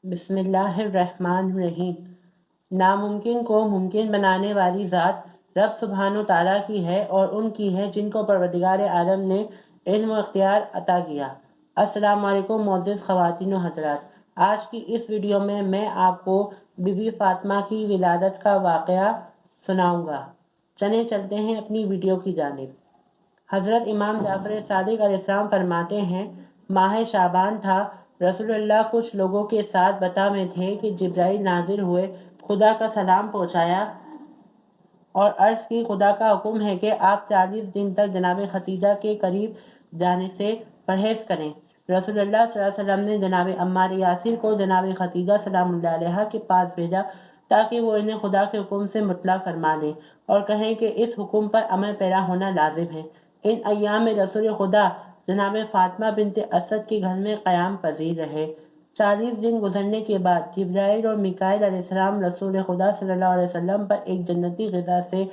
بسم اللہ الرحمن الرحیم۔ ناممکن کو ممکن بنانے والی ذات رب سبحانہ و تعالیٰ کی ہے اور ان کی ہے جن کو پروردگار عالم نے علم و اختیار عطا کیا۔ السلام علیکم معزز خواتین و حضرات، آج کی اس ویڈیو میں آپ کو بی بی فاطمہ کی ولادت کا واقعہ سناؤں گا۔ چلیں چلتے ہیں اپنی ویڈیو کی جانب۔ حضرت امام جعفر صادق علیہ السلام فرماتے ہیں، ماہ شعبان تھا، رسول اللہ کچھ لوگوں کے ساتھ بطا میں تھے کہ جبرائیل نازل ہوئے، خدا کا سلام پہنچایا اور عرض کی خدا کا حکم ہے کہ آپ 40 دن تک جناب ختیجہ کے قریب جانے سے پرہیز کریں۔ رسول اللہ صلی اللہ علیہ وسلم نے جناب عمار یاسر کو جناب ختیجہ سلام اللہ علیہ کے پاس بھیجا تاکہ وہ انہیں خدا کے حکم سے مطلع فرما دیں اور کہیں کہ اس حکم پر عمل پیرا ہونا لازم ہے۔ ان ایام میں رسول خدا جناب فاطمہ بنت اسد کے گھر میں قیام پذیر رہے۔ 40 دن گزرنے کے بعد جبرائیل اور میکائیل علیہ السلام رسول خدا صلی اللہ علیہ وسلم پر ایک جنتی غذا سے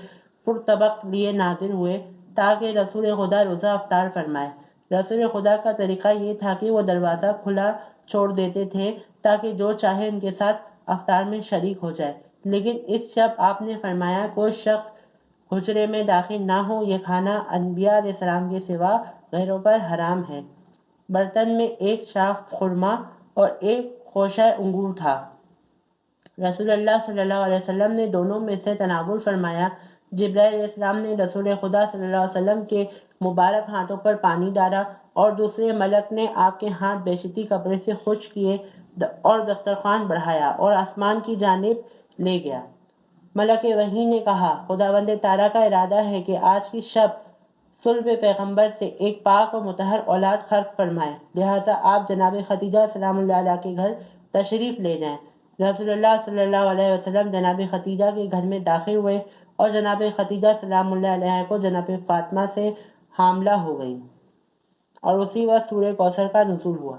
پرطبق لیے نازل ہوئے تاکہ رسول خدا روزہ افطار فرمائے۔ رسول خدا کا طریقہ یہ تھا کہ وہ دروازہ کھلا چھوڑ دیتے تھے تاکہ جو چاہے ان کے ساتھ افطار میں شریک ہو جائے، لیکن اس شب آپ نے فرمایا کوئی شخص حجرے میں داخل نہ ہو، یہ کھانا انبیاء علیہ السلام کے سوا غیروں پر حرام ہے۔ برتن میں ایک شاخ خرما اور ایک خوشہ انگور تھا۔ رسول اللہ صلی اللہ علیہ وسلم نے دونوں میں سے تناول فرمایا۔ جبرائیل علیہ السلام نے رسول خدا صلی اللہ علیہ وسلم کے مبارک ہاتھوں پر پانی ڈالا اور دوسرے ملک نے آپ کے ہاتھ بیشتی کپڑے سے خشک کیے اور دسترخوان بڑھایا اور آسمان کی جانب لے گیا۔ ملک وحی نے کہا، خداوند تعالیٰ کا ارادہ ہے کہ آج کی شب صلب پیغمبر سے ایک پاک و مطہر اولاد خلق فرمائے، لہٰذا آپ جناب ختیجہ سلام اللہ علیہ کے گھر تشریف لے جائیں۔ رسول اللہ صلی اللہ علیہ وسلم جناب ختیجہ کے گھر میں داخل ہوئے اور جناب ختیجہ سلام اللہ علیہ کو جناب فاطمہ سے حاملہ ہو گئیں اور اسی وقت سورہ کوثر کا نزول ہوا۔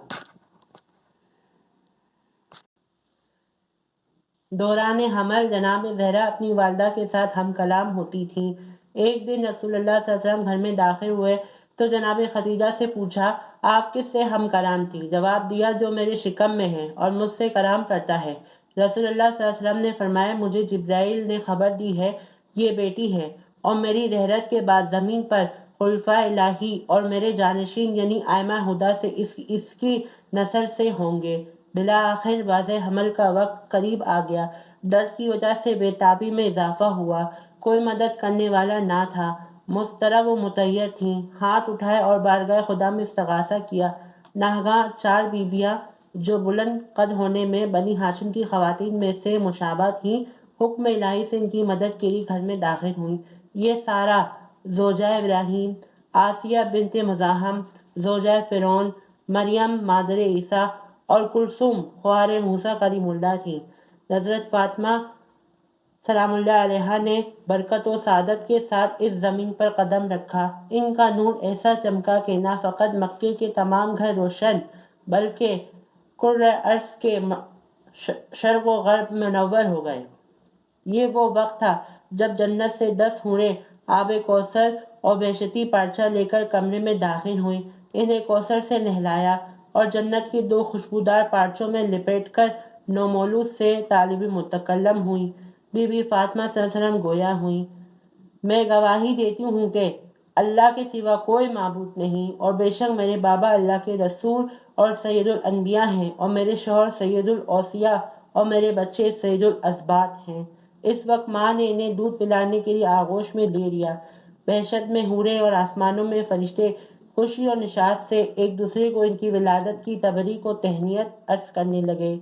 دوران حمل جناب زہرا اپنی والدہ کے ساتھ ہم کلام ہوتی تھیں۔ ایک دن رسول اللہ صلی اللہ علیہ وسلم گھر میں داخل ہوئے تو جناب ختیجہ سے پوچھا، آپ کس سے ہم کلام تھی؟ جواب دیا، جو میرے شکم میں ہے اور مجھ سے کلام کرتا ہے۔ رسول اللہ صلی اللہ علیہ وسلم نے فرمایا، مجھے جبرائیل نے خبر دی ہے، یہ بیٹی ہے اور میری رحلت کے بعد زمین پر خلفائے الہی اور میرے جانشین یعنی ائمہ ہدیٰ سے اس کی نسل سے ہوں گے۔ بالآخر واضح حمل کا وقت قریب آ گیا۔ درد کی وجہ سے بے تابی میں اضافہ ہوا، کوئی مدد کرنے والا نہ تھا، مضطرب و متحیر تھیں۔ ہاتھ اٹھائے اور بارگاہ خدا میں استغاثہ کیا۔ ناگہاں 4 بیویاں جو بلند قد ہونے میں بنی ہاشم کی خواتین میں سے مشابہ تھیں، حکم الہی سے ان کی مدد کے لیے گھر میں داخل ہوئیں۔ یہ سارہ زوجہ ابراہیم، آسیہ بنت مزاحم زوجہ فرعون، مریم مادر عیسیٰ اور کلثوم خواہر موسیٰ کلیم اللہ تھیں۔ حضرت فاطمہ سلام اللہ علیہا نے برکت و سعادت کے ساتھ اس زمین پر قدم رکھا۔ ان کا نور ایسا چمکا کہ نہ فقط مکے کے تمام گھر روشن بلکہ کرۂ ارض کے شرق و غرب منور ہو گئے۔ یہ وہ وقت تھا جب جنت سے 10 حوریں آب کوثر اور بہشتی پارچہ لے کر کمرے میں داخل ہوئیں۔ انہیں کوثر سے نہلایا اور جنت کے 2 خوشبودار پارچوں میں لپیٹ کر نومولود سے طالب متکلم ہوئیں۔ بی بی فاطمہ صلی اللہ علیہ وسلم گویا ہوئیں، میں گواہی دیتی ہوں کہ اللہ کے سوا کوئی معبود نہیں اور بے شک میرے بابا اللہ کے رسول اور سید الانبیاء ہیں اور میرے شوہر سید الاوصیاء اور میرے بچے سید الاسباط ہیں۔ اس وقت ماں نے انہیں دودھ پلانے کے لیے آغوش میں لے لیا۔ بہشت میں حوریں اور آسمانوں میں فرشتے خوشی اور نشاط سے ایک دوسرے کو ان کی ولادت کی تبریک و تہنیت عرض کرنے لگے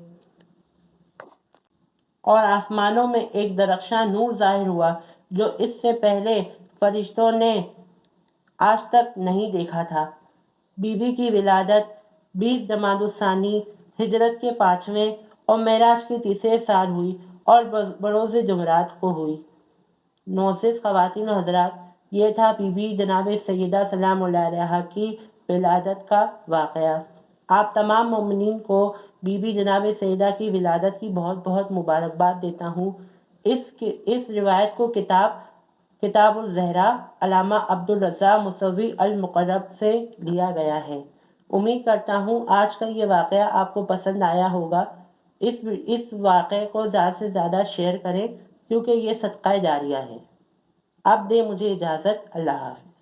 اور آسمانوں میں ایک درخشاں نور ظاہر ہوا جو اس سے پہلے فرشتوں نے آج تک نہیں دیکھا تھا۔ بی بی کی ولادت 20 جمادی الثانی ہجرت کے 5ویں اور معراج کے تیسرے سال ہوئی اور بروز جمعرات کو ہوئی۔ معزز خواتین و حضرات، یہ تھا بی بی جناب سیدہ سلام اللہ علیہا کی ولادت کا واقعہ۔ آپ تمام مومنین کو بی بی جناب سیدہ کی ولادت کی بہت بہت مبارکباد دیتا ہوں۔ اس روایت کو کتاب الزہرا علامہ عبدالرزاق موسوی المقرب سے لیا گیا ہے۔ امید کرتا ہوں آج کا یہ واقعہ آپ کو پسند آیا ہوگا۔ اس واقعے کو زیادہ سے زیادہ شیئر کریں کیونکہ یہ صدقہ جاریہ ہے۔ اب دے مجھے اجازت، اللہ حافظ۔